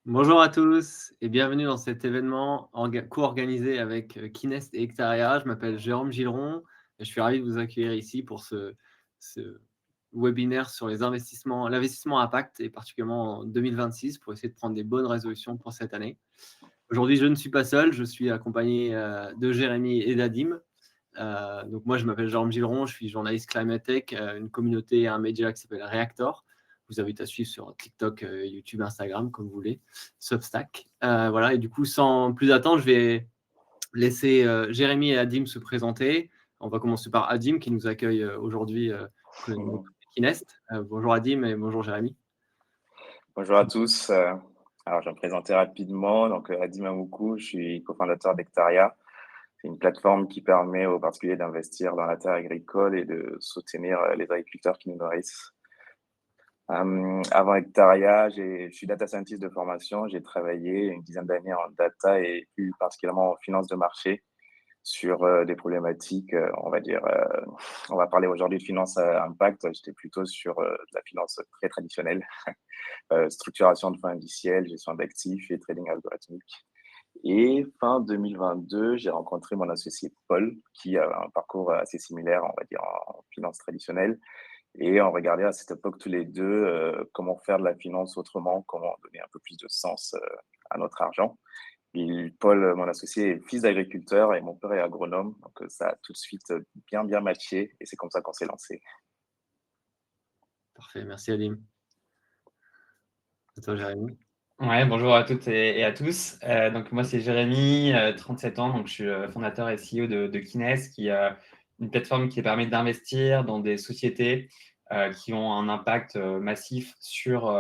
Bonjour à tous et bienvenue dans cet événement co-organisé avec Kinest et Hectaria. Je m'appelle Jérôme Gilleron et je suis ravi de vous accueillir ici pour ce webinaire sur l'investissement à impact et particulièrement en 2026 pour essayer de prendre des bonnes résolutions pour cette année. Aujourd'hui, je ne suis pas seul, je suis accompagné de Jérémy et d'Adim. Donc moi, je m'appelle Jérôme Gilleron, je suis journaliste Climate Tech, une communauté et un média qui s'appelle Reactor. Je vous invite à suivre sur TikTok, YouTube, Instagram, comme vous voulez, Substack. Voilà, et du coup, sans plus attendre, je vais laisser Jérémy et Adim se présenter. On va commencer par Adim qui nous accueille aujourd'hui Kinest. Bonjour Adim et bonjour Jérémy. Bonjour à tous. Alors, je vais me présenter rapidement. Donc, Adim Amoukou, je suis cofondateur d'Hectaria. C'est une plateforme qui permet aux particuliers d'investir dans la terre agricole et de soutenir les agriculteurs qui nous nourrissent. Avant Hectaria, je suis data scientist de formation. J'ai travaillé une dizaine d'années en data et plus particulièrement en finance de marché sur des problématiques, on va parler aujourd'hui de finance à impact. J'étais plutôt sur de la finance très traditionnelle. Structuration de fonds indiciels, gestion d'actifs et trading algorithmique. Et fin 2022, j'ai rencontré mon associé Paul, qui a un parcours assez similaire, on va dire, en finance traditionnelle. Et on regardait à cette époque tous les deux comment faire de la finance autrement, comment donner un peu plus de sens à notre argent. Et Paul, mon associé, est fils d'agriculteur et mon père est agronome. Donc ça a tout de suite bien matché et c'est comme ça qu'on s'est lancé. Parfait, merci Adim. À toi Jérémy. Ouais, bonjour à toutes et à tous. Donc moi c'est Jérémy, 37 ans, donc je suis fondateur et CEO de Kines, qui est une plateforme qui permet d'investir dans des sociétés qui ont un impact massif sur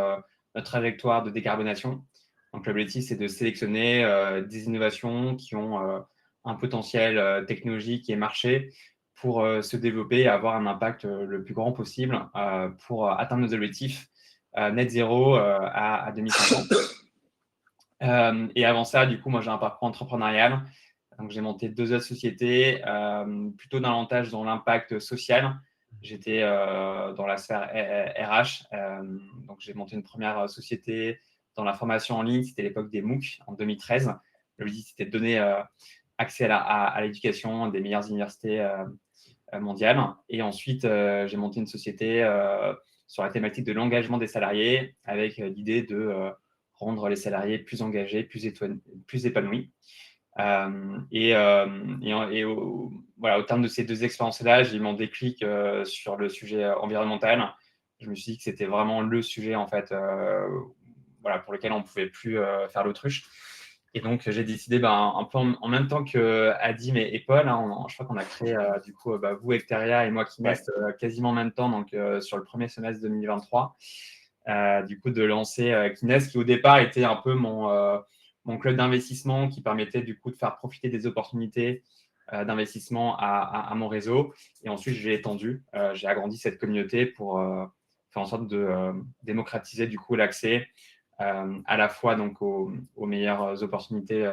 notre trajectoire de décarbonation. Donc l'objectif c'est de sélectionner des innovations qui ont un potentiel technologique et marché pour se développer et avoir un impact le plus grand possible pour atteindre nos objectifs net zéro à 2050. Et avant ça, du coup, moi, j'ai un parcours entrepreneurial. Donc, j'ai monté 2 autres sociétés, plutôt davantage dans l'impact social. J'étais dans la sphère RH. Donc, j'ai monté une première société dans la formation en ligne. C'était l'époque des MOOC en 2013. L'objectif, c'était de donner accès à l'éducation des meilleures universités mondiales. Et ensuite, j'ai monté une société sur la thématique de l'engagement des salariés avec l'idée de rendre les salariés plus engagés, plus épanouis. Voilà, au terme de ces 2 expériences-là, j'ai eu mon déclic sur le sujet environnemental. Je me suis dit que c'était vraiment le sujet en fait, voilà, pour lequel on ne pouvait plus faire l'autruche. Et donc, j'ai décidé, un peu en même temps que Adim et Paul, hein, je crois qu'on a créé, du coup, vous, Hectaria et moi, Kinest, quasiment en même temps, donc sur le premier semestre 2023. Du coup, de lancer Kinest, qui au départ était un peu mon club d'investissement qui permettait du coup de faire profiter des opportunités d'investissement à mon réseau. Et ensuite, j'ai étendu, j'ai agrandi cette communauté pour faire en sorte de démocratiser du coup l'accès à la fois donc aux meilleures opportunités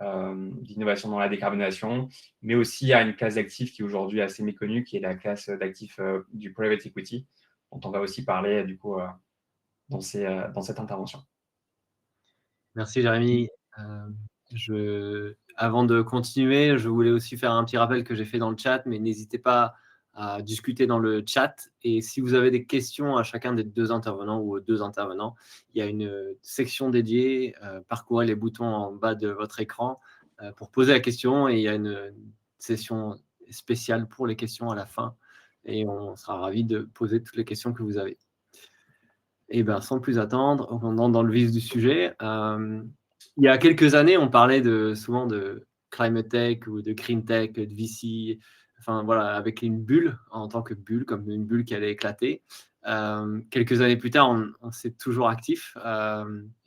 d'innovation dans la décarbonation, mais aussi à une classe d'actifs qui est aujourd'hui assez méconnue, qui est la classe d'actifs du private equity, dont on va aussi parler du coup dans cette intervention. Merci Jérémy. Avant de continuer, je voulais aussi faire un petit rappel que j'ai fait dans le chat, mais n'hésitez pas à discuter dans le chat. Et si vous avez des questions à chacun des 2 intervenants ou aux 2 intervenants, il y a une section dédiée. Parcourez les boutons en bas de votre écran pour poser la question. Et il y a une session spéciale pour les questions à la fin. Et on sera ravis de poser toutes les questions que vous avez. Et bien, sans plus attendre, on entre dans le vif du sujet. Il y a quelques années, on parlait souvent de climate tech ou de green tech, de VC, enfin voilà, avec une bulle, en tant que bulle, comme une bulle qui allait éclater. Quelques années plus tard, on s'est toujours actif.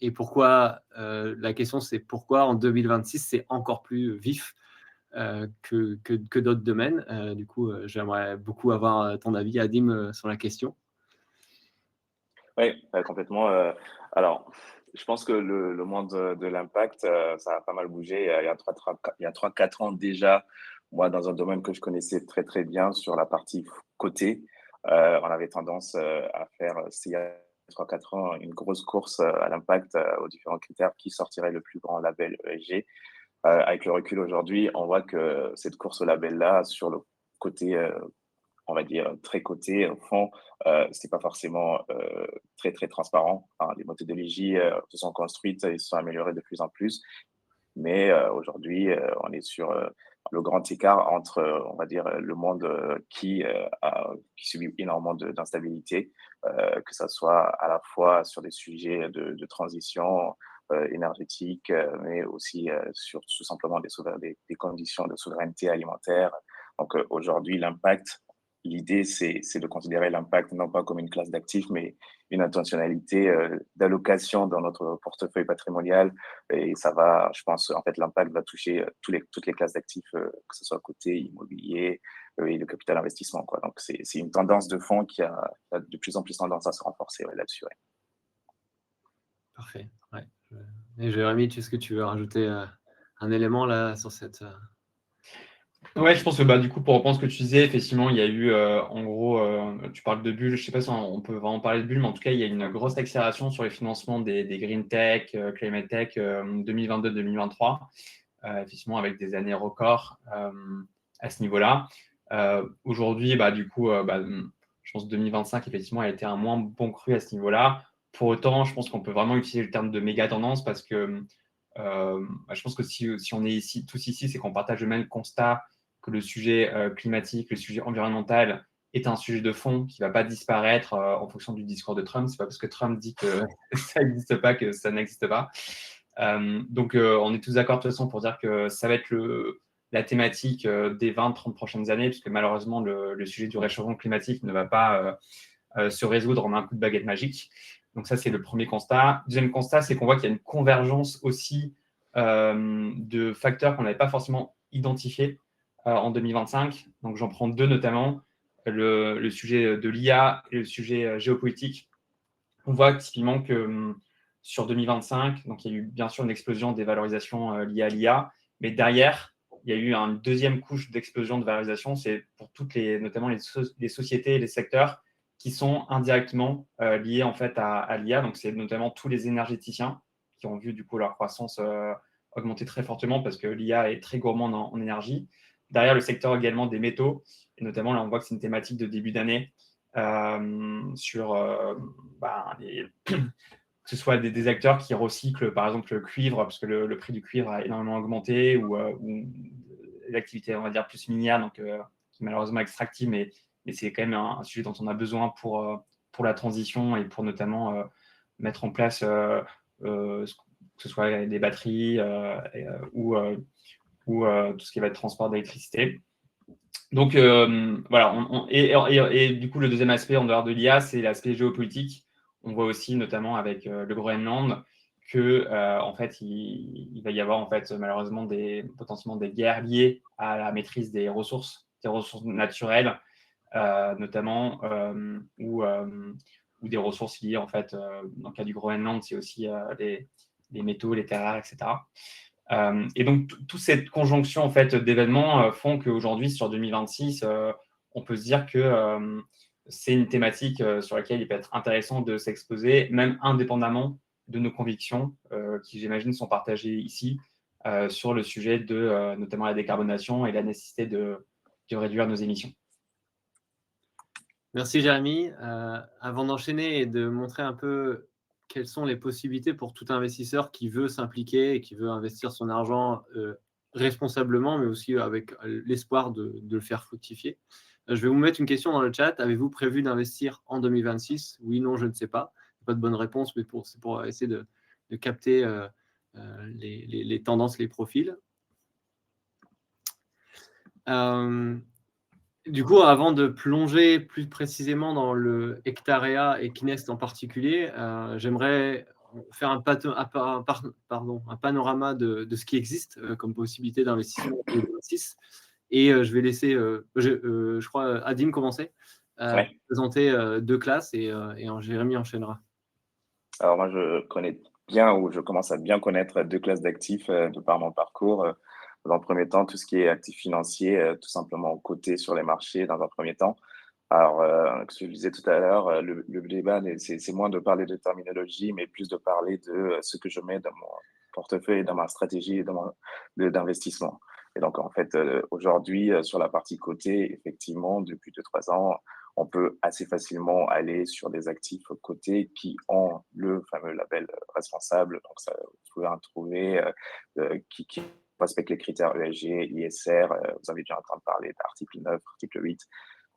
Et pourquoi, la question c'est pourquoi en 2026, c'est encore plus vif que d'autres domaines. Du coup, j'aimerais beaucoup avoir ton avis, Adim, sur la question. Oui, complètement. Alors, je pense que le monde de l'impact, ça a pas mal bougé. Il y a 3-4 ans déjà, moi, dans un domaine que je connaissais très, très bien sur la partie côté, on avait tendance à faire 3-4 ans une grosse course à l'impact, aux différents critères qui sortirait le plus grand label ESG. Avec le recul aujourd'hui, on voit que cette course au label-là, sur le côté, on va dire, très coté, au fond, c'est pas forcément très, très transparent, hein. Les méthodologies se sont construites et se sont améliorées de plus en plus. Mais aujourd'hui, on est sur le grand écart entre, on va dire, le monde qui subit énormément d'instabilité, que ça soit à la fois sur des sujets de transition énergétique, mais aussi sur tout simplement des conditions de souveraineté alimentaire. Donc aujourd'hui, l'idée, c'est de considérer l'impact non pas comme une classe d'actifs, mais une intentionnalité d'allocation dans notre portefeuille patrimonial. Et ça va, je pense, en fait, l'impact va toucher toutes les classes d'actifs, que ce soit côté immobilier et le capital investissement, quoi. Donc, c'est une tendance de fond qui a de plus en plus tendance à se renforcer, ouais, là-dessus. Ouais. Parfait. Ouais. Et Jérémy, est-ce que tu veux rajouter un élément là sur cette… Ouais, je pense que du coup, pour reprendre ce que tu disais, effectivement, il y a eu, en gros, tu parles de bulles, je ne sais pas si on peut vraiment parler de bulles, mais en tout cas, il y a une grosse accélération sur les financements des green tech, climate tech 2022-2023, effectivement, avec des années records à ce niveau-là. Aujourd'hui, du coup, je pense que 2025, effectivement, a été un moins bon cru à ce niveau-là. Pour autant, je pense qu'on peut vraiment utiliser le terme de méga tendance parce que je pense que si on est tous ici, c'est qu'on partage le même constat que le sujet climatique, le sujet environnemental est un sujet de fond qui ne va pas disparaître en fonction du discours de Trump. Ce n'est pas parce que Trump dit que ça n'existe pas que ça n'existe pas. Donc, on est tous d'accord de toute façon pour dire que ça va être la thématique des 20-30 prochaines années, puisque malheureusement, le sujet du réchauffement climatique ne va pas se résoudre en un coup de baguette magique. Donc ça, c'est le premier constat. Deuxième constat, c'est qu'on voit qu'il y a une convergence aussi de facteurs qu'on n'avait pas forcément identifiés en 2025. Donc j'en prends deux notamment, le sujet de l'IA et le sujet géopolitique. On voit typiquement que sur 2025, donc il y a eu bien sûr une explosion des valorisations liées à l'IA, mais derrière, il y a eu une deuxième couche d'explosion de valorisation, c'est pour notamment les sociétés et les secteurs qui sont indirectement liés en fait à l'IA. Donc c'est notamment tous les énergéticiens qui ont vu du coup leur croissance augmenter très fortement parce que l'IA est très gourmande en énergie. Derrière, le secteur également des métaux, et notamment là on voit que c'est une thématique de début d'année sur que ce soit des acteurs qui recyclent par exemple le cuivre, parce que le prix du cuivre a énormément augmenté, ou l'activité, on va dire, plus minière, donc qui est malheureusement extractive, mais c'est quand même un sujet dont on a besoin pour la transition et pour notamment mettre en place que ce soit des batteries ou tout ce qui va être transport d'électricité. Donc voilà, et du coup, le deuxième aspect en dehors de l'IA, c'est l'aspect géopolitique. On voit aussi, notamment avec le Groenland, que en fait, il va y avoir en fait malheureusement potentiellement des guerres liées à la maîtrise des ressources naturelles, notamment ou des ressources liées en fait, dans le cas du Groenland, c'est aussi les métaux, les terres rares, etc. Et donc, toute cette conjonction en fait, d'événements font qu'aujourd'hui, sur 2026, on peut se dire que c'est une thématique sur laquelle il peut être intéressant de s'exposer, même indépendamment de nos convictions, qui, j'imagine, sont partagées ici, sur le sujet de notamment la décarbonation et la nécessité de réduire nos émissions. Merci Jérémy. Avant d'enchaîner et de montrer un peu quelles sont les possibilités pour tout investisseur qui veut s'impliquer et qui veut investir son argent responsablement, mais aussi avec l'espoir de le faire fructifier. Je vais vous mettre une question dans le chat. Avez-vous prévu d'investir en 2026? Oui, non, je ne sais pas. Pas de bonne réponse, mais c'est pour essayer de capter les tendances, les profils. Du coup, avant de plonger plus précisément dans le Hectarea et Kinest en particulier, j'aimerais faire un panorama de ce qui existe comme possibilité d'investissement en 2026. Et je vais laisser, je crois, Adim commencer à présenter deux classes et Jérémy enchaînera. Alors moi, je connais bien, ou je commence à bien connaître deux classes d'actifs de par mon parcours. Dans le premier temps, tout ce qui est actifs financiers, tout simplement cotés sur les marchés dans un premier temps. Alors, ce que je disais tout à l'heure, le débat, c'est moins de parler de terminologie, mais plus de parler de ce que je mets dans mon portefeuille, dans ma stratégie d'investissement. Et donc, en fait, aujourd'hui, sur la partie coté, effectivement, depuis 2-3 ans, on peut assez facilement aller sur des actifs cotés qui ont le fameux label responsable. Donc, ça, vous pouvez en trouver qui respectent les critères ESG, ISR. Vous avez déjà entendu parler d'article 9, article 8.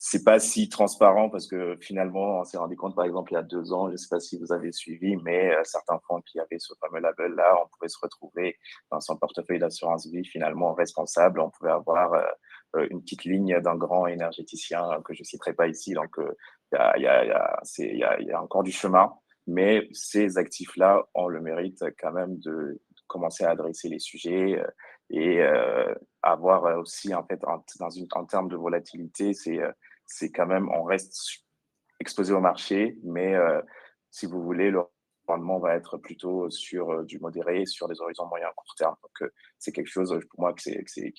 C'est pas si transparent parce que finalement, on s'est rendu compte, par exemple, il y a 2 ans, je ne sais pas si vous avez suivi, mais certains fonds qui avaient ce fameux label-là, on pouvait se retrouver dans son portefeuille d'assurance vie finalement responsable. On pouvait avoir une petite ligne d'un grand énergéticien que je citerai pas ici. Donc, il y a encore du chemin, mais ces actifs-là ont le mérite quand même de commencer à adresser les sujets et avoir aussi, en fait, en termes de volatilité, c'est quand même, on reste exposé au marché, mais si vous voulez, le rendement va être plutôt sur du modéré, sur des horizons moyens à court terme. Donc, c'est quelque chose pour moi qui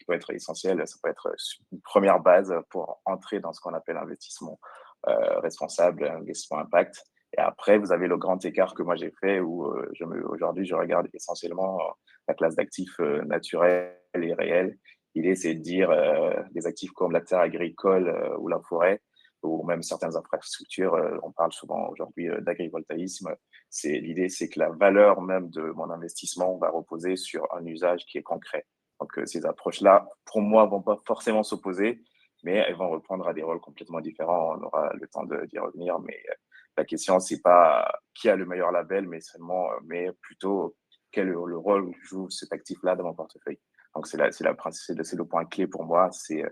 peut être essentiel. Ça peut être une première base pour entrer dans ce qu'on appelle investissement responsable, investissement impact. Et après, vous avez le grand écart que moi j'ai fait où aujourd'hui, je regarde essentiellement la classe d'actifs naturels et réels. L'idée, c'est de dire des actifs comme la terre agricole ou la forêt, ou même certaines infrastructures. On parle souvent aujourd'hui d'agrivoltaïsme. L'idée, c'est que la valeur même de mon investissement va reposer sur un usage qui est concret. Donc, ces approches-là, pour moi, vont pas forcément s'opposer, mais elles vont répondre à des rôles complètement différents. On aura le temps d'y revenir, mais la question, c'est pas qui a le meilleur label, mais plutôt quel est le rôle que joue cet actif-là dans mon portefeuille. Donc, c'est le point clé pour moi. C'est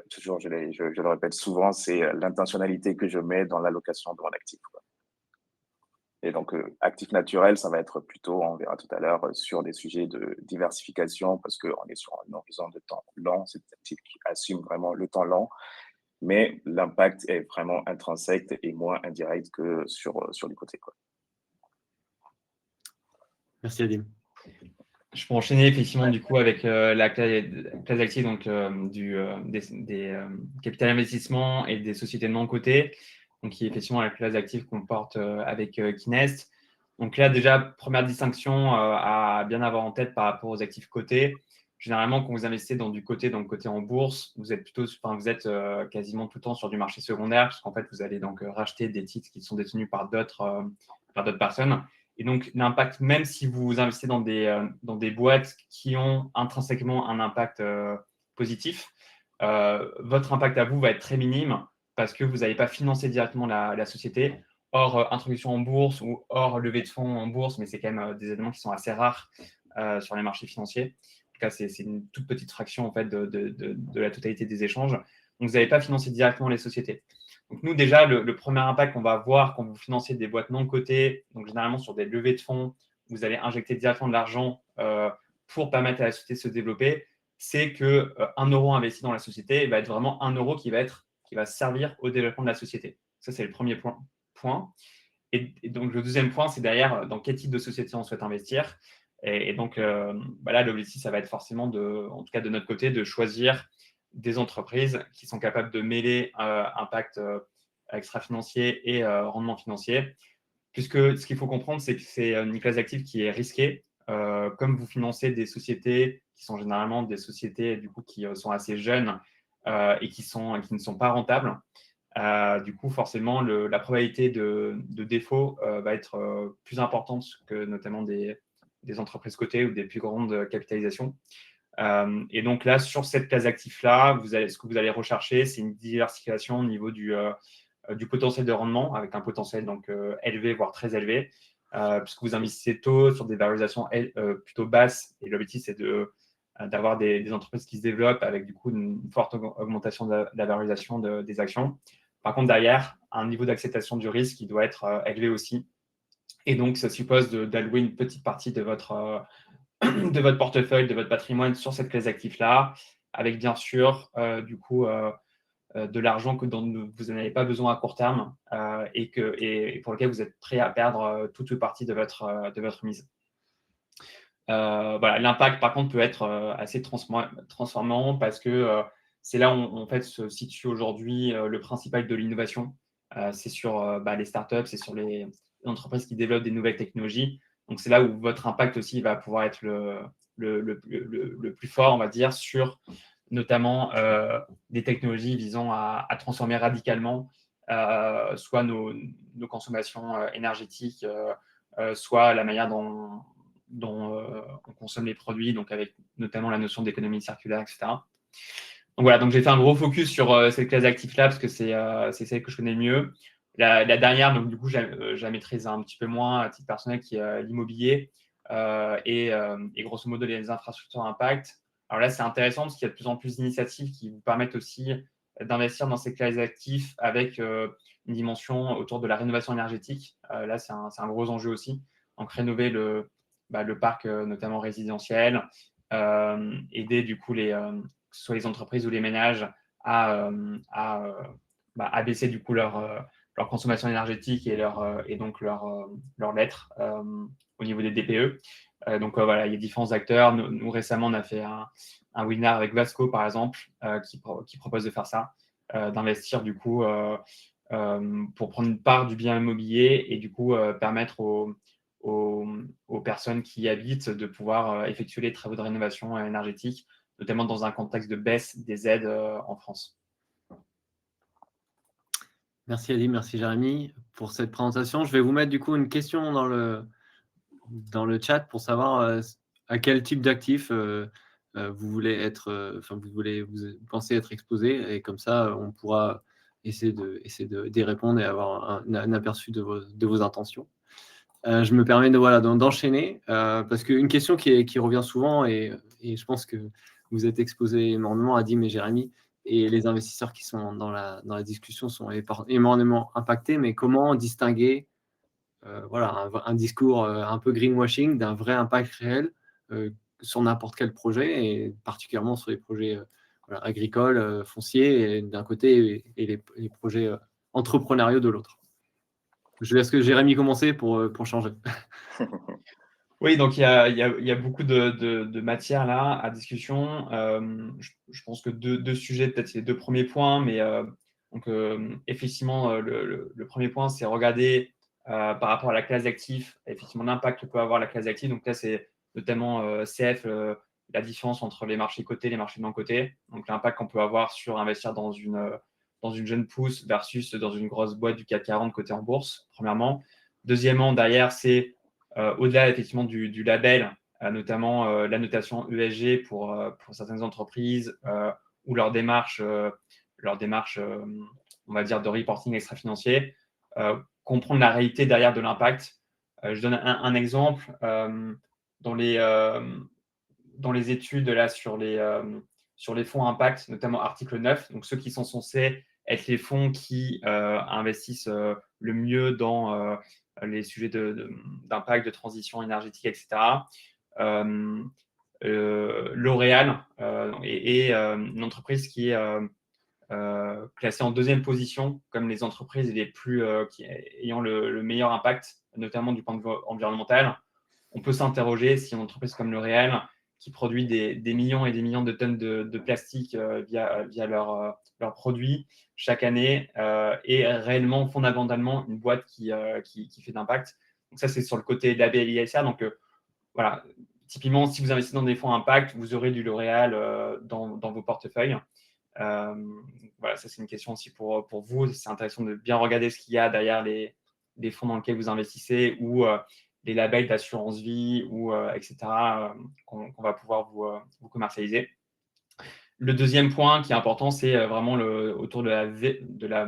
toujours, je le répète souvent, c'est l'intentionnalité que je mets dans l'allocation de mon actif, quoi. Et donc, actif naturel, ça va être plutôt, on verra tout à l'heure, sur des sujets de diversification, parce qu'on est sur un horizon de temps long. C'est des actifs qui assument vraiment le temps long, mais l'impact est vraiment intrinsèque et moins indirect que sur du côté, quoi. Merci Adim. Je peux enchaîner effectivement du coup avec la classe active donc, des capital investissement et des sociétés non cotées, donc qui est effectivement la classe active qu'on porte avec Kinest. Donc là déjà, première distinction à bien avoir en tête par rapport aux actifs cotés. Généralement, quand vous investissez dans du coté, donc coté en bourse, vous êtes quasiment tout le temps sur du marché secondaire, puisqu'en fait, vous allez donc racheter des titres qui sont détenus par d'autres personnes. Et donc, l'impact, même si vous investissez dans des boîtes qui ont intrinsèquement un impact positif, votre impact à vous va être très minime parce que vous n'allez pas financer directement la société. Hors introduction en bourse ou hors levée de fonds en bourse, mais c'est quand même des éléments qui sont assez rares sur les marchés financiers. En tout cas, c'est une toute petite fraction en fait, de la totalité des échanges. Donc, vous n'allez pas financer directement les sociétés. Donc, nous, déjà, le premier impact qu'on va voir quand vous financez des boîtes non cotées, donc généralement sur des levées de fonds, vous allez injecter directement de l'argent pour permettre à la société de se développer, c'est que 1 euro investi dans la société va être vraiment 1 euro qui va servir au développement de la société. Ça, c'est le premier point. Et donc, le deuxième point, c'est derrière dans quel type de société on souhaite investir. Et donc, là, l'objectif, ça va être forcément, en tout cas de notre côté, de choisir des entreprises qui sont capables de mêler impact extra-financier et rendement financier. Puisque ce qu'il faut comprendre, c'est que c'est une classe d'actifs qui est risquée. Comme vous financez des sociétés qui sont généralement des sociétés du coup, qui sont assez jeunes et qui ne sont pas rentables, du coup, forcément, la probabilité de défaut va être plus importante que notamment des entreprises cotées ou des plus grandes capitalisations. Et donc là, sur cette classe d'actifs-là, ce que vous allez rechercher, c'est une diversification au niveau du potentiel de rendement, avec un potentiel donc, élevé, voire très élevé, puisque vous investissez tôt sur des valorisations plutôt basses. Et l'objectif, c'est d'avoir des entreprises qui se développent avec du coup une forte augmentation de la valorisation des actions. Par contre, derrière, un niveau d'acceptation du risque qui doit être élevé aussi. Et donc, ça suppose d'allouer une petite partie de votre portefeuille, de votre patrimoine sur cette classe d'actifs-là, avec bien sûr, du coup, de l'argent dont vous n'avez pas besoin à court terme et pour lequel vous êtes prêt à perdre toute ou partie de votre mise. Voilà, l'impact, par contre, peut être assez transformant parce que c'est là où en fait se situe aujourd'hui le principal de l'innovation. C'est sur les startups, c'est sur les entreprises qui développent des nouvelles technologies. Donc, c'est là où votre impact aussi va pouvoir être le plus fort, on va dire, sur notamment des technologies visant à transformer radicalement soit nos consommations énergétiques, soit la manière dont on consomme les produits, donc avec notamment la notion d'économie circulaire, etc. Donc voilà, donc j'ai fait un gros focus sur cette classe d'actifs-là parce que c'est celle que je connais le mieux. La dernière, donc du coup, je la maîtrise un petit peu moins à titre personnel, qui est l'immobilier et grosso modo les infrastructures à impact. Alors là, c'est intéressant parce qu'il y a de plus en plus d'initiatives qui vous permettent aussi d'investir dans ces classes d'actifs avec une dimension autour de la rénovation énergétique. Là, c'est un gros enjeu aussi. Donc rénover le parc, notamment résidentiel, aider du coup que ce soit les entreprises ou les ménages à baisser du coup leur consommation énergétique et donc leur lettre au niveau des DPE. Donc voilà, il y a différents acteurs. Nous récemment, on a fait un webinar avec Vasco, par exemple, qui propose de faire ça, d'investir du coup pour prendre une part du bien immobilier et du coup permettre aux personnes qui y habitent de pouvoir effectuer les travaux de rénovation énergétique, notamment dans un contexte de baisse des aides en France. Merci Adi, merci Jérémy pour cette présentation. Je vais vous mettre du coup une question dans le chat pour savoir à quel type d'actif vous voulez être, vous pensez être exposé, et comme ça on pourra essayer d'y répondre et avoir un aperçu de vos intentions. Je me permets d'enchaîner parce qu'une question qui revient souvent, et je pense que vous êtes exposés énormément, Adim et Jérémy, et les investisseurs qui sont dans la discussion sont énormément impactés, mais comment distinguer un discours un peu greenwashing d'un vrai impact réel sur n'importe quel projet, et particulièrement sur les projets agricoles, fonciers d'un côté, et les projets entrepreneuriaux de l'autre. Je laisse que Jérémy commencer pour changer. Oui, donc il y a beaucoup de matière là à discussion. Je pense que deux sujets, peut-être les deux premiers points, mais donc effectivement, le premier point, c'est regarder par rapport à la classe d'actifs, effectivement, l'impact que peut avoir la classe d'actifs. Donc là, c'est notamment CF, la différence entre les marchés cotés et les marchés non cotés. Donc l'impact qu'on peut avoir sur investir dans une jeune pousse versus dans une grosse boîte du CAC 40 cotée en bourse, premièrement. Deuxièmement, derrière, c'est au-delà effectivement du label, notamment la notation ESG pour certaines entreprises ou leur démarche, on va dire, de reporting extra-financier, comprendre la réalité derrière de l'impact. Je donne un exemple. Dans les études là, sur les fonds impact, notamment article 9, donc ceux qui sont censés être les fonds qui investissent le mieux dans les sujets d'impact, de transition énergétique, etc. L'Oréal est une entreprise qui est classée en deuxième position comme les entreprises ayant le meilleur impact, notamment du point de vue environnemental. On peut s'interroger si une entreprise comme L'Oréal, qui produit des millions et des millions de tonnes de plastique via leurs produits chaque année, est réellement, fondamentalement, une boîte qui fait d'impact. Donc ça, c'est sur le côté label ISR. Donc voilà, typiquement, si vous investissez dans des fonds impact, vous aurez du L'Oréal dans vos portefeuilles. Voilà, ça, c'est une question aussi pour vous. C'est intéressant de bien regarder ce qu'il y a derrière les fonds dans lesquels vous investissez, ou les labels d'assurance vie, ou etc., qu'on va pouvoir vous commercialiser. Le deuxième point qui est important, c'est vraiment autour de la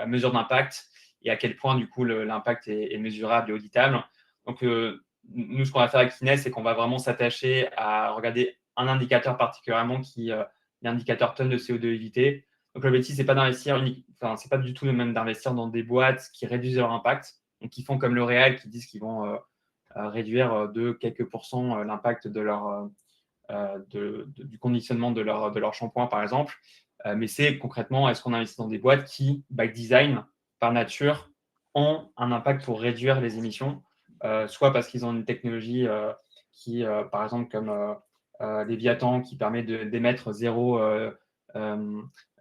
mesure d'impact, et à quel point du coup l'impact est mesurable et auditable. Donc nous, ce qu'on va faire avec Kines, c'est qu'on va vraiment s'attacher à regarder un indicateur particulièrement qui est l'indicateur tonnes de CO2 évité. Donc l'objectif, c'est pas c'est pas du tout le même d'investir dans des boîtes qui réduisent leur impact, donc qui font comme L'Oréal, qui disent qu'ils vont réduire de quelques pourcents l'impact de du conditionnement de leur shampoing, par exemple. Mais c'est concrètement, est-ce qu'on investit dans des boîtes qui, by design, par nature, ont un impact pour réduire les émissions, soit parce qu'ils ont une technologie qui, par exemple, comme Léviathan, qui permet d'émettre zéro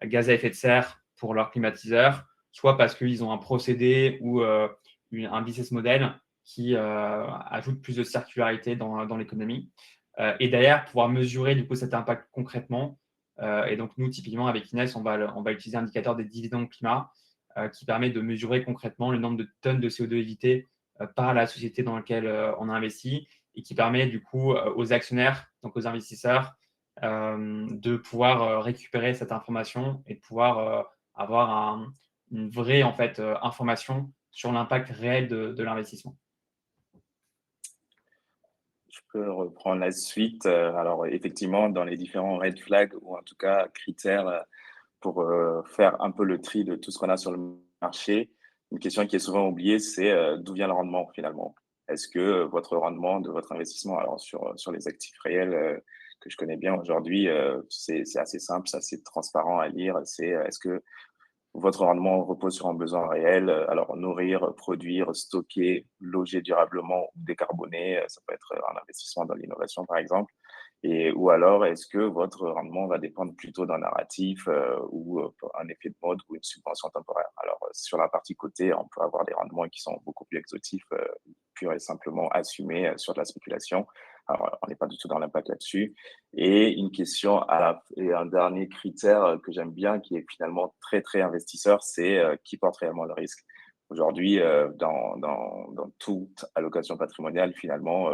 gaz à effet de serre pour leurs climatiseurs, soit parce qu'ils ont un procédé ou un business model qui ajoute plus de circularité dans l'économie. Et derrière, pouvoir mesurer du coup cet impact concrètement. Et donc, nous, typiquement, avec Inès, on va utiliser l'indicateur des dividendes climat qui permet de mesurer concrètement le nombre de tonnes de CO2 évitées par la société dans laquelle on a investi et qui permet du coup aux actionnaires, donc aux investisseurs, de pouvoir récupérer cette information et de pouvoir avoir une vraie en fait, information sur l'impact réel de l'investissement. Je peux reprendre la suite. Alors, effectivement, dans les différents red flags ou en tout cas critères pour faire un peu le tri de tout ce qu'on a sur le marché, une question qui est souvent oubliée, c'est d'où vient le rendement finalement? Est-ce que votre rendement de votre investissement, alors sur les actifs réels que je connais bien aujourd'hui, c'est assez simple, c'est assez transparent à lire. C'est est-ce que votre rendement repose sur un besoin réel, alors nourrir, produire, stocker, loger durablement ou décarboner, ça peut être un investissement dans l'innovation par exemple. Et ou alors est-ce que votre rendement va dépendre plutôt d'un narratif, ou un effet de mode ou une subvention temporaire? Alors, sur la partie côté, on peut avoir des rendements qui sont beaucoup plus exotifs, purs et simplement assumés, sur de la spéculation. Alors, on n'est pas du tout dans l'impact là-dessus. Et une question et un dernier critère que j'aime bien, qui est finalement très, très investisseur, c'est qui porte réellement le risque. Aujourd'hui, dans toute allocation patrimoniale, finalement,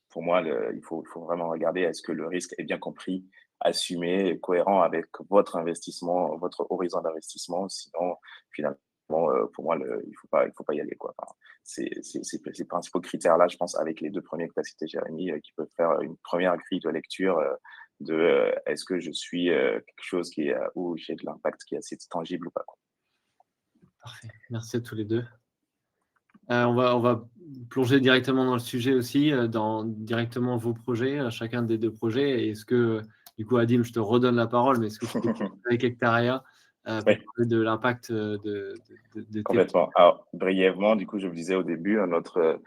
pour moi, il faut vraiment regarder est-ce que le risque est bien compris, assumé, cohérent avec votre investissement, votre horizon d'investissement. Sinon, finalement, pour moi, il faut pas y aller, quoi. Enfin, ces principaux critères-là, je pense, avec les deux premiers que tu as cités, Jérémy, qui peuvent faire une première grille de lecture est-ce que je suis quelque chose où j'ai de l'impact qui est assez tangible ou pas, quoi. Parfait. Merci à tous les deux. On va plonger directement dans le sujet aussi, dans directement vos projets, chacun des deux projets. Et est-ce que, du coup, Adim, je te redonne la parole, mais est-ce que tu peux avec Hectaria pour Oui. parler de l'impact de tes Complètement. Alors, brièvement, du coup, je vous le disais au début, notre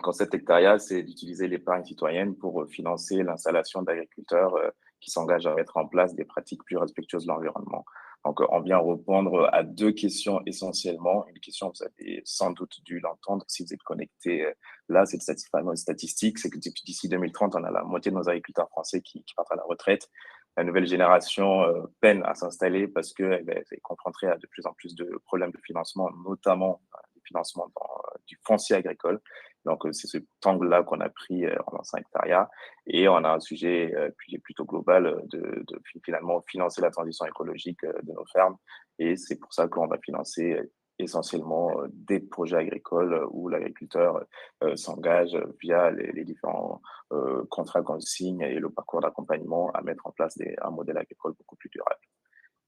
concept Hectaria, c'est d'utiliser l'épargne citoyenne pour financer l'installation d'agriculteurs qui s'engagent à mettre en place des pratiques plus respectueuses de l'environnement. Donc, on vient répondre à deux questions essentiellement. Une question, vous avez sans doute dû l'entendre si vous êtes connecté là, c'est une statistique, c'est que d'ici 2030, on a la moitié de nos agriculteurs français qui partent à la retraite. La nouvelle génération peine à s'installer parce qu'elle est confrontée à de plus en plus de problèmes de financement, notamment du financement du foncier agricole. Donc, c'est cet angle-là qu'on a pris en lançant Hectaria. Et on a un sujet plutôt global de finalement financer la transition écologique de nos fermes. Et c'est pour ça qu'on va financer essentiellement des projets agricoles où l'agriculteur s'engage via les différents contrats qu'on signe et le parcours d'accompagnement à mettre en place un modèle agricole beaucoup plus durable.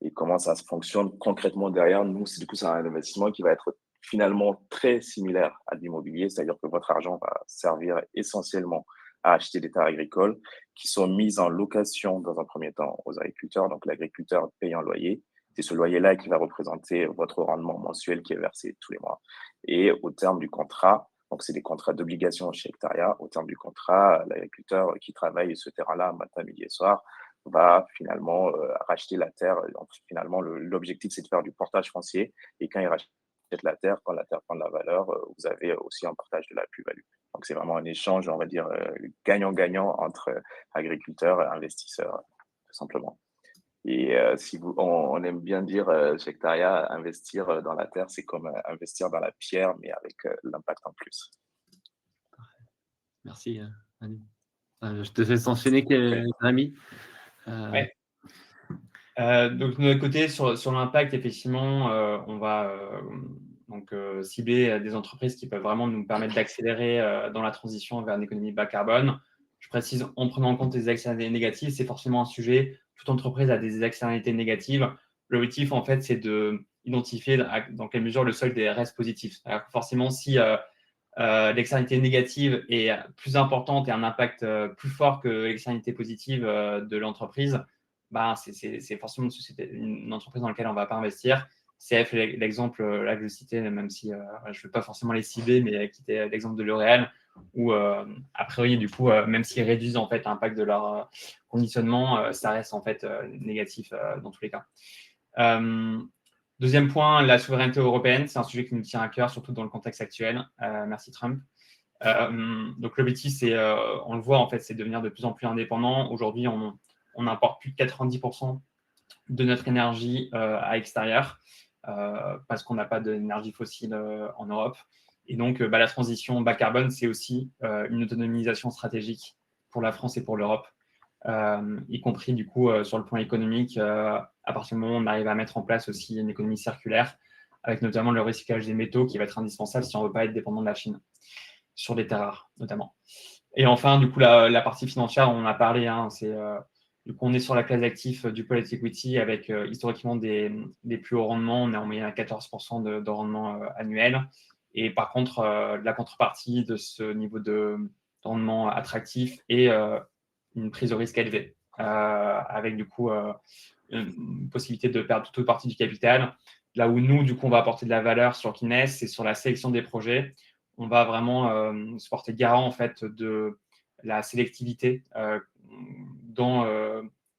Et comment ça se fonctionne concrètement derrière nous, du coup, c'est un investissement qui va être finalement très similaire à de l'immobilier, c'est-à-dire que votre argent va servir essentiellement à acheter des terres agricoles qui sont mises en location dans un premier temps aux agriculteurs. Donc, l'agriculteur paye un loyer. C'est ce loyer-là qui va représenter votre rendement mensuel qui est versé tous les mois. Et au terme du contrat, donc c'est des contrats d'obligation chez Hectaria, au terme du contrat, l'agriculteur qui travaille ce terrain-là matin, midi et soir va finalement racheter la terre. Donc, finalement, l'objectif, c'est de faire du portage foncier. Et quand il rachète la terre, quand la terre prend de la valeur, vous avez aussi un partage de la plus-value. Donc, c'est vraiment un échange, on va dire, gagnant-gagnant entre agriculteurs et investisseurs, tout simplement. Et on aime bien dire chez Hectaria, investir dans la terre, c'est comme investir dans la pierre, mais avec l'impact en plus. Merci, Adim. Je te laisse enchaîner, Rémi. Ouais. Donc, de notre côté, sur l'impact, effectivement, on va cibler des entreprises qui peuvent vraiment nous permettre d'accélérer dans la transition vers une économie bas carbone. Je précise, en prenant en compte les externalités négatives, c'est forcément un sujet. Toute entreprise a des externalités négatives. L'objectif, en fait, c'est d'identifier dans quelle mesure le solde reste positif. Alors, forcément, si l'externalité négative est plus importante et un impact plus fort que l'externalité positive de l'entreprise, c'est forcément une entreprise dans laquelle on ne va pas investir. CF, l'exemple là que je citais, même si je ne veux pas forcément les cibler, mais qui était l'exemple de L'Oréal, où, a priori, du coup, même s'ils réduisent en fait l'impact de leur conditionnement, ça reste en fait négatif dans tous les cas. Deuxième point, la souveraineté européenne, c'est un sujet qui nous tient à cœur, surtout dans le contexte actuel. Merci Trump. Donc l'objectif, c'est, on le voit en fait, c'est de devenir de plus en plus indépendant. Aujourd'hui, on importe plus de 90% de notre énergie à l'extérieur parce qu'on n'a pas d'énergie fossile en Europe. Et donc, la transition bas carbone, c'est aussi une autonomisation stratégique pour la France et pour l'Europe, y compris du coup sur le plan économique, à partir du moment où on arrive à mettre en place aussi une économie circulaire, avec notamment le recyclage des métaux qui va être indispensable si on ne veut pas être dépendant de la Chine, sur les terres rares notamment. Et enfin, du coup, la partie financière, on en a parlé, hein, du coup, on est sur la classe d'actifs du Private Equity avec historiquement des plus hauts rendements. On est en moyenne à 14% de rendement annuel. Et par contre, la contrepartie de ce niveau de rendement attractif est une prise de risque élevée, avec du coup une possibilité de perdre toute partie du capital. Là où nous, du coup, on va apporter de la valeur sur Kines, c'est sur la sélection des projets. On va vraiment se porter garant en fait de la sélectivité dans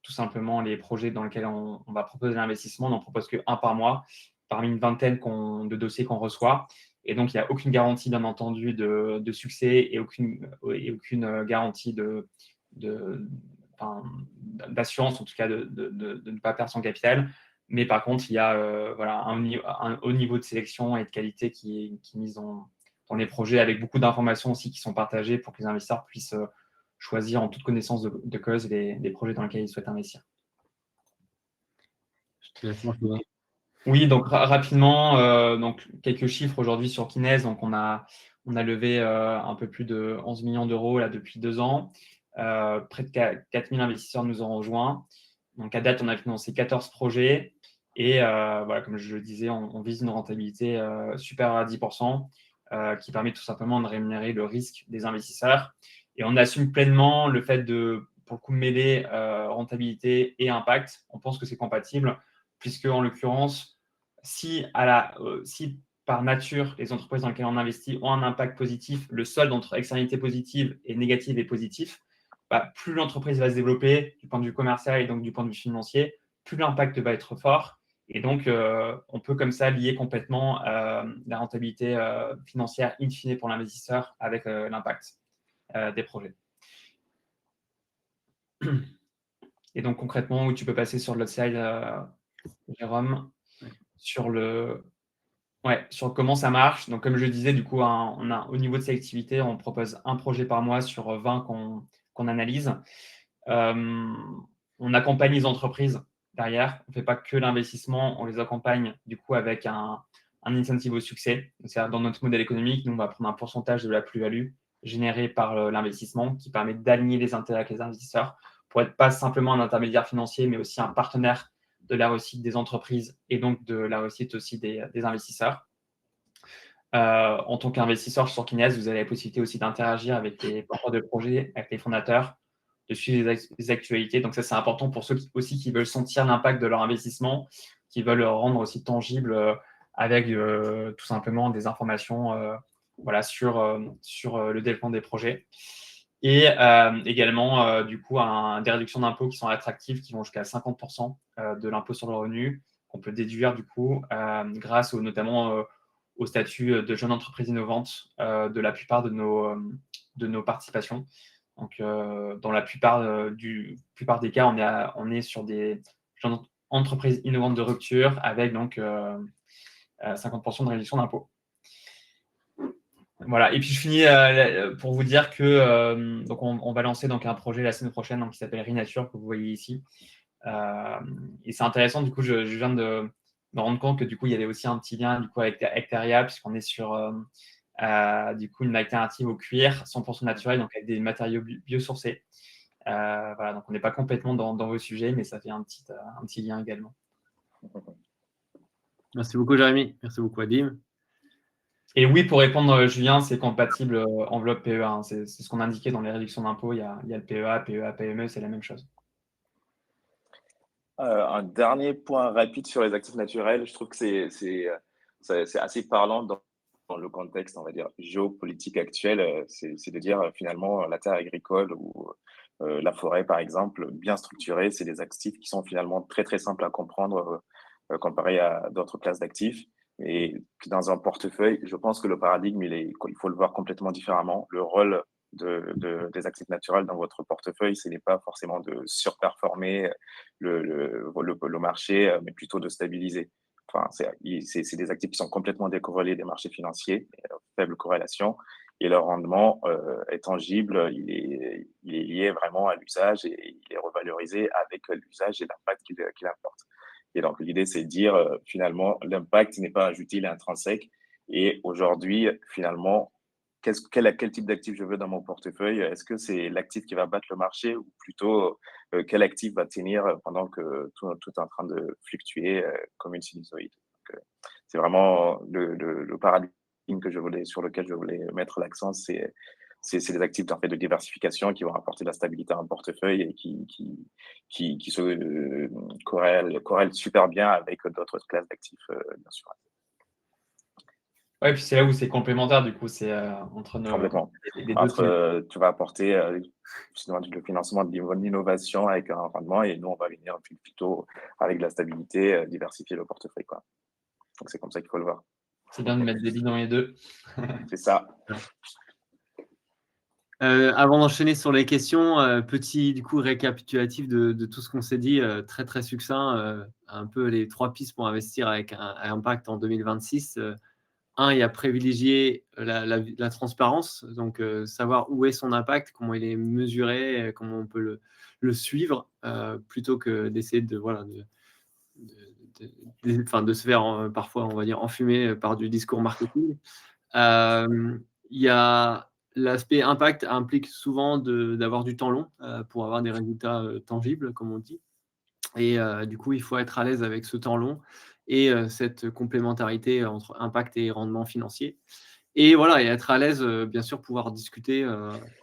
tout simplement les projets dans lesquels on va proposer l'investissement. On n'en propose qu'un par mois, parmi une vingtaine de dossiers qu'on reçoit. Et donc, il n'y a aucune garantie, bien entendu, de succès et aucune garantie d'assurance, en tout cas, de ne pas perdre son capital. Mais par contre, il y a voilà, un haut niveau de sélection et de qualité qui est mise dans les projets, avec beaucoup d'informations aussi qui sont partagées pour que les investisseurs puissent choisir en toute connaissance de cause les projets dans lesquels ils souhaitent investir. Je te laisse m'en. Oui, donc rapidement, donc quelques chiffres aujourd'hui sur Kines. Donc on a levé un peu plus de 11 millions d'euros là depuis 2 ans. Près de 4000 investisseurs nous ont rejoints. Donc à date, on a financé 14 projets et voilà, comme je le disais, on vise une rentabilité supérieure à 10%, qui permet tout simplement de rémunérer le risque des investisseurs. Et on assume pleinement le fait de, pour le coup, mêler rentabilité et impact. On pense que c'est compatible, puisque en l'occurrence, si par nature, les entreprises dans lesquelles on investit ont un impact positif, le solde entre externalités positives et négatives est positif, plus l'entreprise va se développer du point de vue commercial et donc du point de vue financier, plus l'impact va être fort. Et donc, on peut comme ça lier complètement la rentabilité financière in fine pour l'investisseur avec l'impact des projets. Et donc, concrètement, où tu peux passer sur l'autre slide, Jérôme, sur comment ça marche. Donc, comme je le disais, du coup, on a, au niveau de sélectivité, on propose un projet par mois sur 20 qu'on analyse. On accompagne les entreprises derrière. On ne fait pas que l'investissement, on les accompagne du coup avec un incentive au succès. C'est-à-dire, dans notre modèle économique, nous, on va prendre un pourcentage de la plus-value générée par l'investissement qui permet d'aligner les intérêts avec les investisseurs pour être pas simplement un intermédiaire financier, mais aussi un partenaire de la réussite des entreprises et donc de la réussite aussi des investisseurs. En tant qu'investisseur sur Kines, vous avez la possibilité aussi d'interagir avec les porteurs de projets, avec les fondateurs, de suivre les actualités. Donc ça, c'est important pour ceux qui veulent sentir l'impact de leur investissement, qui veulent le rendre aussi tangible avec tout simplement des informations voilà, sur le développement des projets. Et également, du coup, des réductions d'impôts qui sont attractives, qui vont jusqu'à 50% de l'impôt sur le revenu, qu'on peut déduire du coup, grâce notamment au statut de jeune entreprise innovante de la plupart de nos participations. Donc, dans la plupart des cas, on est sur des jeunes entreprises innovantes de rupture avec donc 50% de réduction d'impôts. Voilà. Et puis je finis pour vous dire que donc on va lancer donc un projet la semaine prochaine donc, qui s'appelle Rinature, que vous voyez ici. Et c'est intéressant, du coup, je viens de me rendre compte que du coup, il y avait aussi un petit lien du coup, avec Hectaria, puisqu'on est sur du coup, une alternative au cuir 100% naturel, donc avec des matériaux biosourcés. Voilà, donc on n'est pas complètement dans vos sujets, mais ça fait un petit lien également. Merci beaucoup, Jérémy. Merci beaucoup, Adim. Et oui, pour répondre, Julien, c'est compatible enveloppe PEA. Hein. C'est ce qu'on indiquait dans les réductions d'impôts. Il y a le PEA, PME, c'est la même chose. Un dernier point rapide sur les actifs naturels. Je trouve que c'est assez parlant le contexte, on va dire, géopolitique actuel, c'est de dire finalement la terre agricole ou la forêt, par exemple, bien structurée, c'est des actifs qui sont finalement très, très simples à comprendre comparé à d'autres classes d'actifs. Et dans un portefeuille, je pense que le paradigme, il faut le voir complètement différemment. Le rôle des actifs naturels dans votre portefeuille, ce n'est pas forcément de surperformer le marché, mais plutôt de stabiliser. Enfin, c'est des actifs qui sont complètement décorrélés des marchés financiers, faible corrélation, et leur rendement est tangible, il est lié vraiment à l'usage et il est revalorisé avec l'usage et l'impact qu'il apporte. Et donc, l'idée, c'est de dire finalement, l'impact n'est pas ajouté, il est intrinsèque. Et aujourd'hui, finalement, quel type d'actif je veux dans mon portefeuille? Est-ce que c'est l'actif qui va battre le marché ou plutôt quel actif va tenir pendant que tout est en train de fluctuer comme une sinusoïde? Donc, c'est vraiment le paradigme sur lequel je voulais mettre l'accent, c'est des actifs en fait, de diversification qui vont apporter de la stabilité à un portefeuille et qui se corrèlent super bien avec d'autres classes d'actifs, bien sûr. Ouais, puis c'est là où c'est complémentaire, du coup, c'est entre Complètement. les deux. Tu vas apporter le financement de l'innovation avec un rendement et nous, on va venir plutôt avec de la stabilité, diversifier le portefeuille, quoi. Donc, c'est comme ça qu'il faut le voir. C'est bien de mettre des billes dans les deux. C'est ça. Avant d'enchaîner sur les questions, petit du coup récapitulatif de tout ce qu'on s'est dit, très très succinct, un peu les 3 pistes pour investir avec un impact en 2026. Il y a privilégier la transparence, donc savoir où est son impact, comment il est mesuré, comment on peut le suivre, plutôt que d'essayer de se faire parfois, on va dire, enfumer par du discours marketing. Il y a l'aspect impact implique souvent d'avoir du temps long pour avoir des résultats tangibles, comme on dit. Et du coup, il faut être à l'aise avec ce temps long et cette complémentarité entre impact et rendement financier. Et voilà, et être à l'aise, bien sûr, pouvoir discuter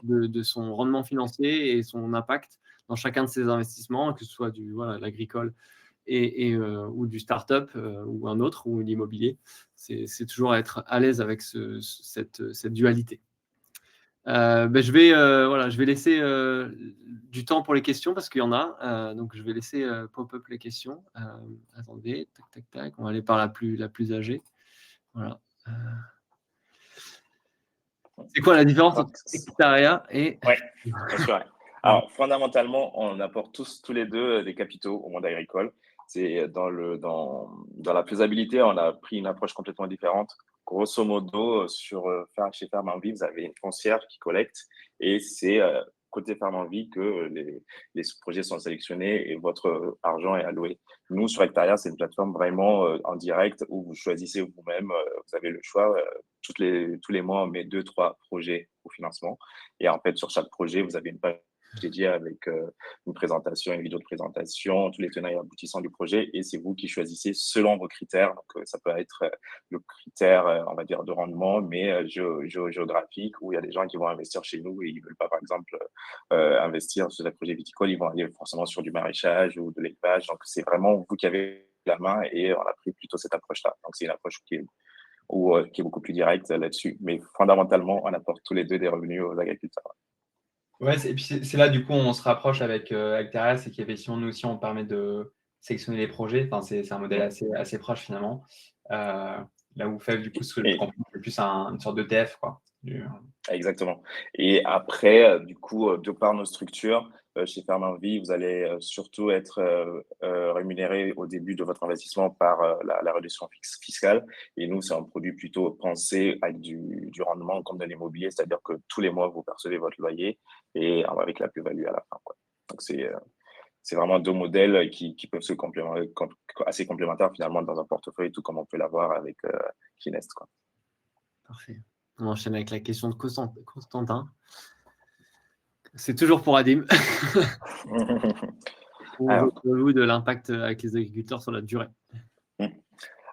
de son rendement financier et son impact dans chacun de ses investissements, que ce soit l'agricole ou du start-up ou un autre, ou l'immobilier. C'est toujours être à l'aise avec cette dualité. Je vais laisser du temps pour les questions parce qu'il y en a. Donc, je vais laisser pop-up les questions. Attendez, tac, tac, tac. On va aller par la plus âgée. Voilà. C'est quoi la différence entre hectariat et… Oui, bien sûr. Alors, fondamentalement, on apporte tous les deux des capitaux au monde agricole. C'est dans la faisabilité, on a pris une approche complètement différente. Grosso modo, chez Ferme en Vie, vous avez une foncière qui collecte et c'est côté Ferme en Vie que les projets sont sélectionnés et votre argent est alloué. Nous, sur Hectaria, c'est une plateforme vraiment en direct où vous choisissez vous-même, vous avez le choix. Tous les mois, on met 2-3 projets au financement. Et en fait, sur chaque projet, vous avez une page dédiée avec une présentation, une vidéo de présentation, tous les tenants et aboutissants du projet. Et c'est vous qui choisissez selon vos critères. Donc, ça peut être le critère, on va dire, de rendement, mais géographique, où il y a des gens qui vont investir chez nous et ils ne veulent pas, par exemple, investir sur des projets viticoles. Ils vont aller forcément sur du maraîchage ou de l'élevage. Donc, c'est vraiment vous qui avez la main et on a pris plutôt cette approche-là. Donc, c'est une approche qui est beaucoup plus direct là-dessus. Mais fondamentalement, on apporte tous les deux des revenus aux agriculteurs. Ouais, et puis c'est là, du coup, on se rapproche avec Terra, c'est qu'effectivement, nous aussi, on permet de sélectionner les projets. Enfin, c'est un modèle assez proche, finalement. Là où FEV, du coup, c'est plus une sorte d'ETF, quoi. Exactement. Et après, du coup, de par nos structures, chez Ferme en Vie, vous allez surtout être rémunéré au début de votre investissement par la réduction fiscale. Et nous, c'est un produit plutôt pensé avec du rendement comme de l'immobilier, c'est-à-dire que tous les mois, vous percevez votre loyer et avec la plus-value à la fin, quoi. Donc, c'est vraiment deux modèles qui peuvent se complémenter, assez complémentaires finalement dans un portefeuille, tout comme on peut l'avoir avec Kinest, quoi. Parfait. On enchaîne avec la question de Constantin. C'est toujours pour Adim. Vous de l'impact avec les agriculteurs sur la durée.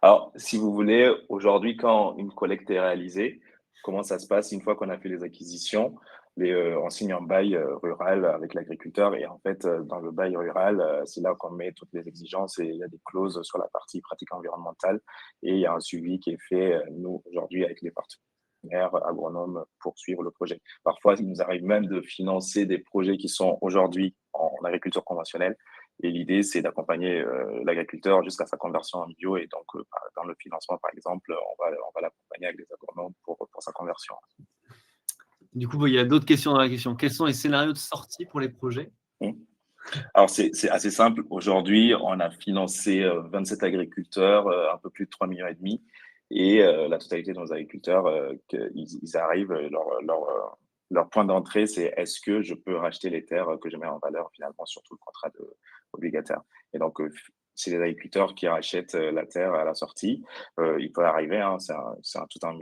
Alors, si vous voulez, aujourd'hui, quand une collecte est réalisée, comment ça se passe une fois qu'on a fait les acquisitions. On signe un bail rural avec l'agriculteur et en fait, dans le bail rural, c'est là qu'on met toutes les exigences et il y a des clauses sur la partie pratique environnementale et il y a un suivi qui est fait, nous, aujourd'hui, avec les partenaires agronomes pour suivre le projet. Parfois, il nous arrive même de financer des projets qui sont aujourd'hui en agriculture conventionnelle et l'idée, c'est d'accompagner l'agriculteur jusqu'à sa conversion en bio et donc, dans le financement, par exemple, on va l'accompagner avec des agronomes pour sa conversion. Du coup, il y a d'autres questions dans la question. Quels sont les scénarios de sortie pour les projets? Alors, c'est assez simple. Aujourd'hui, on a financé 27 agriculteurs, un peu plus de 3,5 millions et la totalité de nos agriculteurs, ils arrivent, leur point d'entrée, c'est: «Est-ce que je peux racheter les terres que je mets en valeur finalement sur tout le contrat obligataire?» Et donc, c'est les agriculteurs qui rachètent la terre à la sortie. Il peut arriver, hein,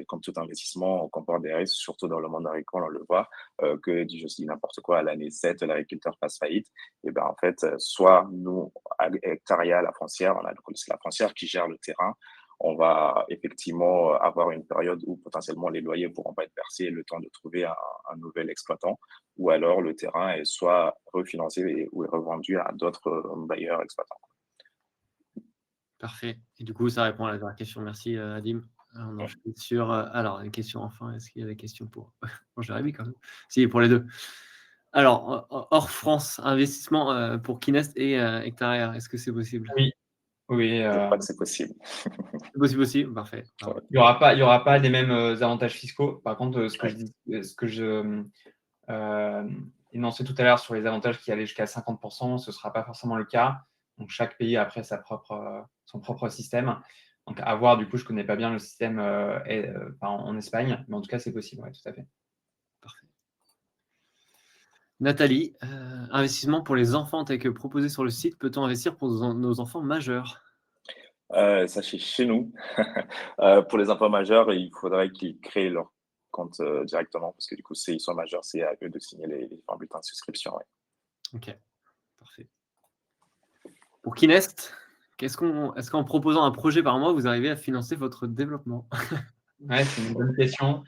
comme tout investissement, on comporte des risques, surtout dans le monde agricole, on le voit, que, je dis n'importe quoi, à l'année 7, l'agriculteur fasse faillite. Et ben en fait, soit nous, Hectaria, la foncière, c'est la foncière qui gère le terrain. On va effectivement avoir une période où potentiellement les loyers pourront pas être versés, le temps de trouver un nouvel exploitant, ou alors le terrain est soit refinancé ou est revendu à d'autres bailleurs exploitants. Parfait. Et du coup, ça répond à la dernière question. Merci, Adim. On enchaîne sur, alors, une question enfin. Est-ce qu'il y a des questions pour Jérémy quand même? Si, pour les deux. Alors, hors France, investissement pour Kinest et Hectaria, est-ce que c'est possible? Oui, oui. Je crois que c'est possible. C'est possible aussi? Parfait. Ouais. Il y aura pas les mêmes avantages fiscaux. Par contre, ce que je énonçais tout à l'heure sur les avantages qui allaient jusqu'à 50%, ce ne sera pas forcément le cas. Donc, chaque pays a après son propre système. Donc, à voir, du coup, je ne connais pas bien le système en Espagne, mais en tout cas, c'est possible, ouais, tout à fait. Parfait. Nathalie, investissement pour les enfants tel que proposé sur le site, peut-on investir pour nos enfants majeurs? Sachez chez nous, pour les enfants majeurs, il faudrait qu'ils créent leur compte directement parce que du coup, ils sont majeurs, c'est à eux de signer les différents bulletins de souscription. Ouais. Ok, parfait. Pour Kinest, est-ce qu'en proposant un projet par mois, vous arrivez à financer votre développement? Ouais, c'est une bonne question.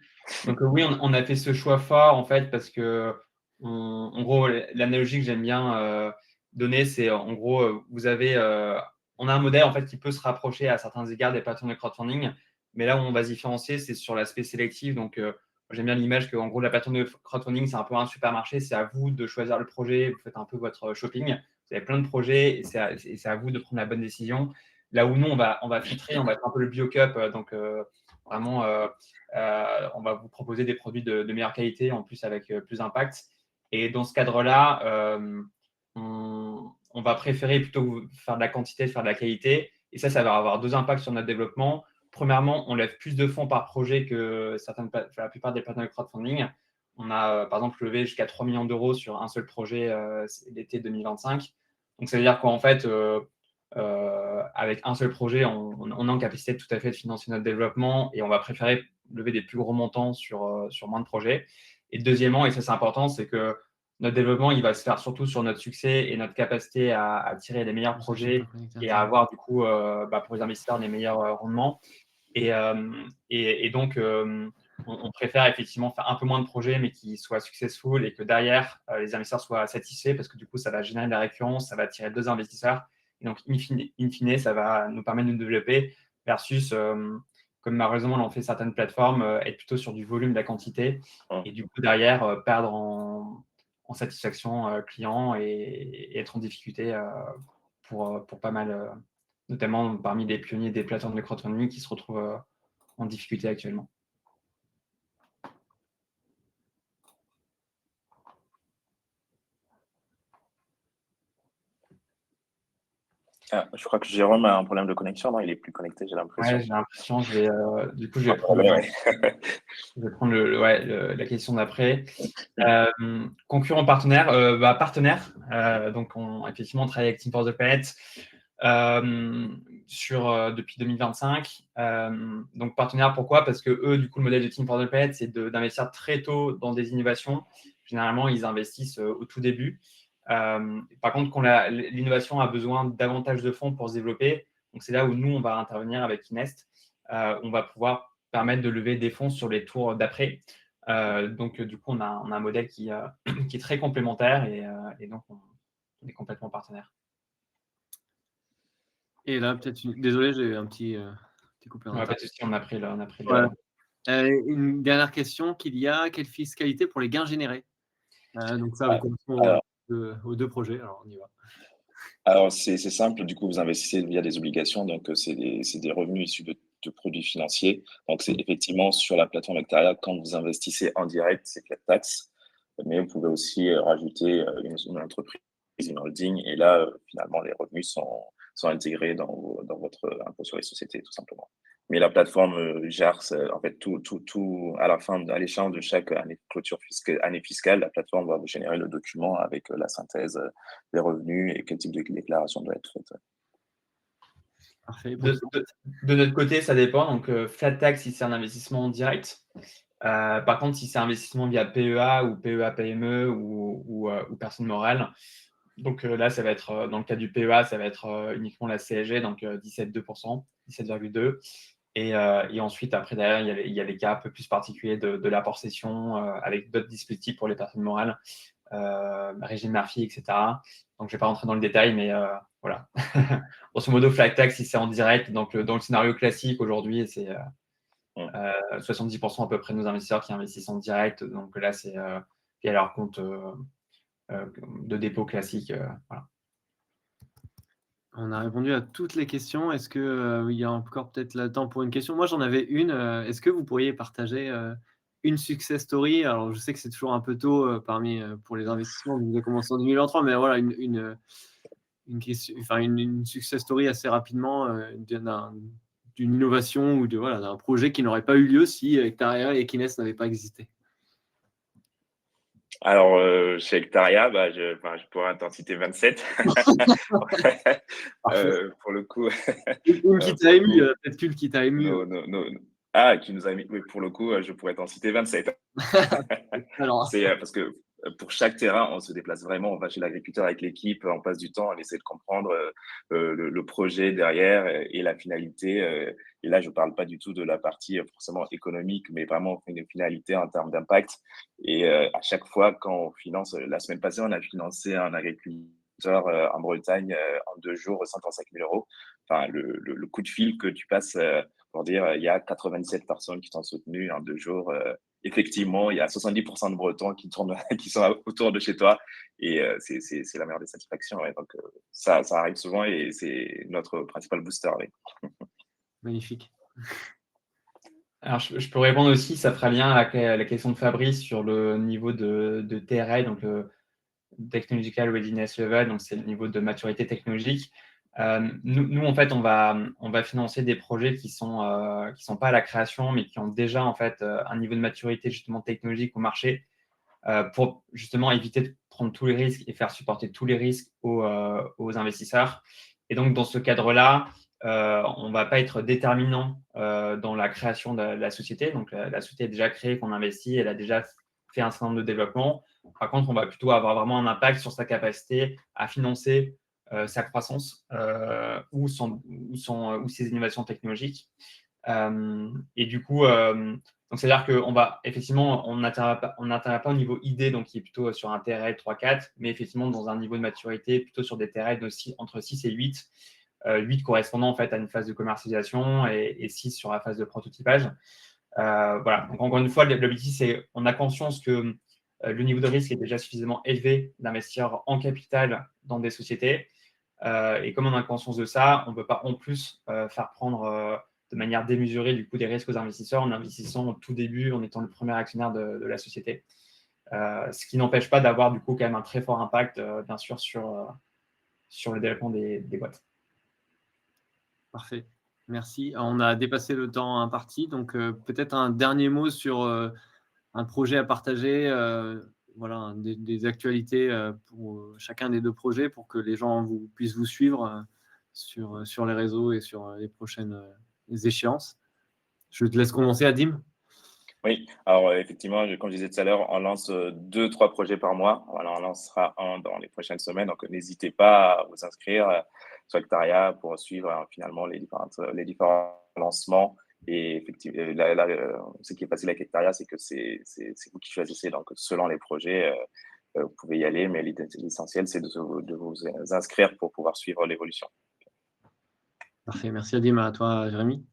Donc oui, on a fait ce choix fort en fait parce que, en gros, l'analogie que j'aime bien donner, c'est en gros, on a un modèle en fait qui peut se rapprocher à certains égards des plateformes de crowdfunding, mais là où on va se différencier, c'est sur l'aspect sélectif. Donc j'aime bien l'image que en gros la plateforme de crowdfunding, c'est un peu un supermarché, c'est à vous de choisir le projet, vous faites un peu votre shopping, vous avez plein de projets et c'est à vous de prendre la bonne décision. Là où nous, on va filtrer, on va être un peu le biocup, donc vraiment, on va vous proposer des produits de meilleure qualité, en plus avec plus d'impact. Et dans ce cadre-là, on va préférer plutôt faire de la quantité, faire de la qualité. Et ça va avoir deux impacts sur notre développement. Premièrement, on lève plus de fonds par projet que la plupart des plateformes de crowdfunding. On a, par exemple, levé jusqu'à 3 millions d'euros sur un seul projet l'été 2025. Donc, ça veut dire qu'en fait, avec un seul projet, on est en capacité tout à fait de financer notre développement et on va préférer lever des plus gros montants sur moins de projets. Et deuxièmement, et ça c'est important, c'est que notre développement, il va se faire surtout sur notre succès et notre capacité à tirer les meilleurs projets et à avoir du coup, pour les investisseurs, les meilleurs rendements. Et donc, on préfère effectivement faire un peu moins de projets, mais qui soient successful et que derrière, les investisseurs soient satisfaits parce que du coup, ça va générer de la récurrence, ça va attirer deux investisseurs. Et donc, in fine, ça va nous permettre de nous développer versus, comme malheureusement l'ont fait certaines plateformes, être plutôt sur du volume de la quantité et du coup, derrière, perdre en satisfaction client et être en difficulté pour pas mal, notamment parmi les pionniers des plateformes de crowdfunding qui se retrouvent en difficulté actuellement. Je crois que Jérôme a un problème de connexion, non? Il est plus connecté, j'ai l'impression. Ouais, j'ai l'impression. Du coup, je vais prendre la question d'après. Concurrent partenaire, partenaire. Donc, effectivement, on travaille avec Team for the Planet depuis 2025. Donc, partenaire, pourquoi? Parce que eux, du coup, le modèle de Team for the Planet, c'est d'investir très tôt dans des innovations. Généralement, ils investissent au tout début. Par contre, quand l'innovation a besoin davantage de fonds pour se développer, donc c'est là où nous, on va intervenir avec Kinest. On va pouvoir permettre de lever des fonds sur les tours d'après. Donc, du coup, on a un modèle qui est très complémentaire et donc, on est complètement partenaire. Et là, désolé, j'ai un petit coupé en Ouais, pas retard. de souci, on a pris le Voilà. Une dernière question quelle fiscalité pour les gains générés? Donc ça Ah, correspond alors, aux 2 projets, alors on y va. alors c'est simple, du coup, vous investissez via des obligations, donc c'est des revenus issus de produits financiers. Donc, c'est effectivement sur la plateforme Hectaria, quand vous investissez en direct, c'est flat tax, mais vous pouvez aussi rajouter une entreprise, une holding, et là, finalement, les revenus sont intégrés dans votre impôt sur les sociétés, tout simplement. Mais la plateforme gère, en fait, tout à la fin, à l'échéance de chaque année fiscale, la plateforme va vous générer le document avec la synthèse des revenus et quel type de déclaration doit être faite. Parfait. De notre côté, ça dépend. Donc, flat tax si c'est un investissement en direct. Par contre, si c'est un investissement via PEA ou PEA-PME ou personne morale, donc là, ça va être, dans le cas du PEA, ça va être uniquement la CSG, donc 17,2%, 17,2%. Et ensuite, après, derrière, il y a les cas un peu plus particuliers de l'apport cession avec d'autres dispositifs pour les personnes morales, régime Murphy, etc. Donc, je ne vais pas rentrer dans le détail, mais voilà. Grosso modo, flat tax, si c'est en direct, donc dans le scénario classique aujourd'hui, c'est 70% à peu près de nos investisseurs qui investissent en direct. Donc là, c'est via leur compte de dépôt classique. Voilà. On a répondu à toutes les questions. Est-ce qu'il y a encore peut-être le temps pour une question? Moi, j'en avais une. Est-ce que vous pourriez partager une success story? Alors, je sais que c'est toujours un peu tôt pour les investissements. Vous avez commencé en 2023, mais voilà, une success story assez rapidement d'une innovation ou d'un projet qui n'aurait pas eu lieu si Hectaria et Kines n'avaient pas existé. Alors, chez Hectaria, je pourrais t'en citer 27. Pour le coup, Une qui t'a ému, peut-être qu'une qui t'a ému. qui nous a mis, oui, pour le coup, je pourrais t'en citer 27. Alors, C'est parce que pour chaque terrain, on se déplace vraiment, on va chez l'agriculteur avec l'équipe, on passe du temps, on essaie de comprendre le projet derrière et la finalité. Et là, je ne parle pas du tout de la partie forcément économique, mais vraiment une finalité en termes d'impact. Et à chaque fois, quand on finance, la semaine passée, on a financé un agriculteur en Bretagne en 2 jours, 135 000 €. Enfin, le coup de fil que tu passes pour dire il y a 87 personnes qui t'ont soutenu en 2 jours. Effectivement, il y a 70% de Bretons qui sont autour de chez toi et c'est la meilleure des satisfactions. Ouais. Donc, ça arrive souvent et c'est notre principal booster. Ouais. magnifique. Alors, je peux répondre aussi, ça fera lien à la question de Fabrice sur le niveau de TRI, donc le Technological Readiness Level, donc c'est le niveau de maturité technologique. Nous, en fait, on va financer des projets qui sont pas à la création, mais qui ont déjà en fait un niveau de maturité justement technologique au marché, pour justement éviter de prendre tous les risques et faire supporter tous les risques aux investisseurs. Et donc, dans ce cadre-là, on ne va pas être déterminant dans la création de la société. Donc, la société est déjà créée, qu'on investit, elle a déjà fait un certain nombre de développements. Par contre, on va plutôt avoir vraiment un impact sur sa capacité à financer sa croissance ou ses innovations technologiques. Et du coup, donc c'est-à-dire qu'on va effectivement, on n'atteindra pas au niveau idée, donc qui est plutôt sur un TRL 3-4, mais effectivement dans un niveau de maturité plutôt sur des TRL entre 6 et 8. 8 correspondant en fait à une phase de commercialisation et 6 sur la phase de prototypage. Voilà. Donc encore une fois, l'objectif, c'est on a conscience que le niveau de risque est déjà suffisamment élevé d'investir en capital dans des sociétés. Et comme on a conscience de ça, on ne peut pas en plus faire prendre de manière démesurée du coup des risques aux investisseurs en investissant au tout début, en étant le premier actionnaire de la société. Ce qui n'empêche pas d'avoir du coup quand même un très fort impact, bien sûr, sur le développement des boîtes. Parfait. Merci. On a dépassé le temps imparti, donc peut-être un dernier mot sur un projet à partager, voilà, des actualités pour chacun des 2 projets pour que les gens puissent vous suivre sur les réseaux et sur les prochaines échéances. Je te laisse commencer, Adim. Oui, alors effectivement, comme je disais tout à l'heure, on lance 2-3 projets par mois. Voilà, on lancera un dans les prochaines semaines. Donc, n'hésitez pas à vous inscrire sur Hectaria pour suivre finalement les différents lancements Et effectivement, ce qui est facile avec Hectaria, c'est que c'est vous qui choisissez. Donc, selon les projets, vous pouvez y aller, mais l'essentiel, c'est de vous inscrire pour pouvoir suivre l'évolution. Parfait. Merci Adim. À toi, Jérémy.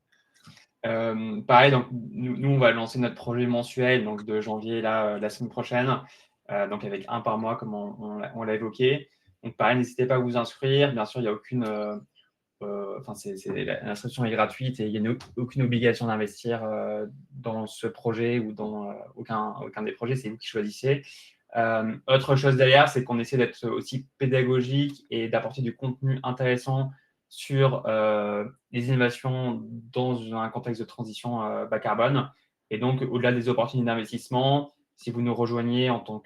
Pareil, donc nous, on va lancer notre projet mensuel donc de janvier la semaine prochaine, donc avec un par mois, comme on l'a évoqué. Donc pareil, n'hésitez pas à vous inscrire. Bien sûr, il n'y a aucune... l'inscription est gratuite et il n'y a aucune obligation d'investir dans ce projet ou dans aucun des projets, c'est vous qui choisissez. Autre chose derrière, c'est qu'on essaie d'être aussi pédagogique et d'apporter du contenu intéressant sur les innovations dans un contexte de transition bas carbone. Et donc, au-delà des opportunités d'investissement, si vous nous rejoignez en tant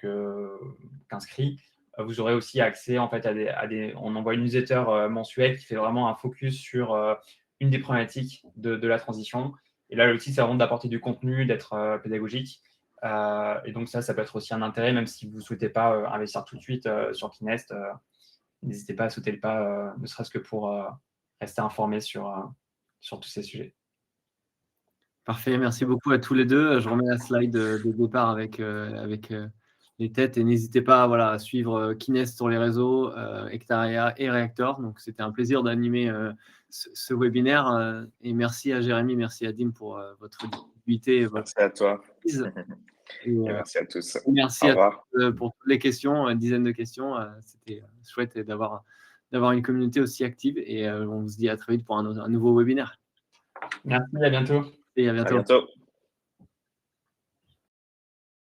qu'inscrit, vous aurez aussi accès en fait on envoie une newsletter mensuelle qui fait vraiment un focus sur une des problématiques de la transition. Et là, l'objectif, c'est vraiment d'apporter du contenu, d'être pédagogique. Et donc ça peut être aussi un intérêt, même si vous ne souhaitez pas investir tout de suite sur Kinest. N'hésitez pas à sauter le pas, ne serait-ce que pour rester informé sur tous ces sujets. Parfait, merci beaucoup à tous les deux. Je remets la slide de départ avec les têtes et n'hésitez pas à suivre Kinest sur les réseaux, Hectaria et Reactor. Donc c'était un plaisir d'animer ce webinaire et merci à Jérémy, merci à Adim pour votre disponibilité. Merci à toi. Et merci à tous. Merci à tous pour toutes les questions, une dizaine de questions. C'était chouette d'avoir une communauté aussi active et on se dit à très vite pour un nouveau webinaire. Merci, à bientôt. Et à bientôt. À bientôt.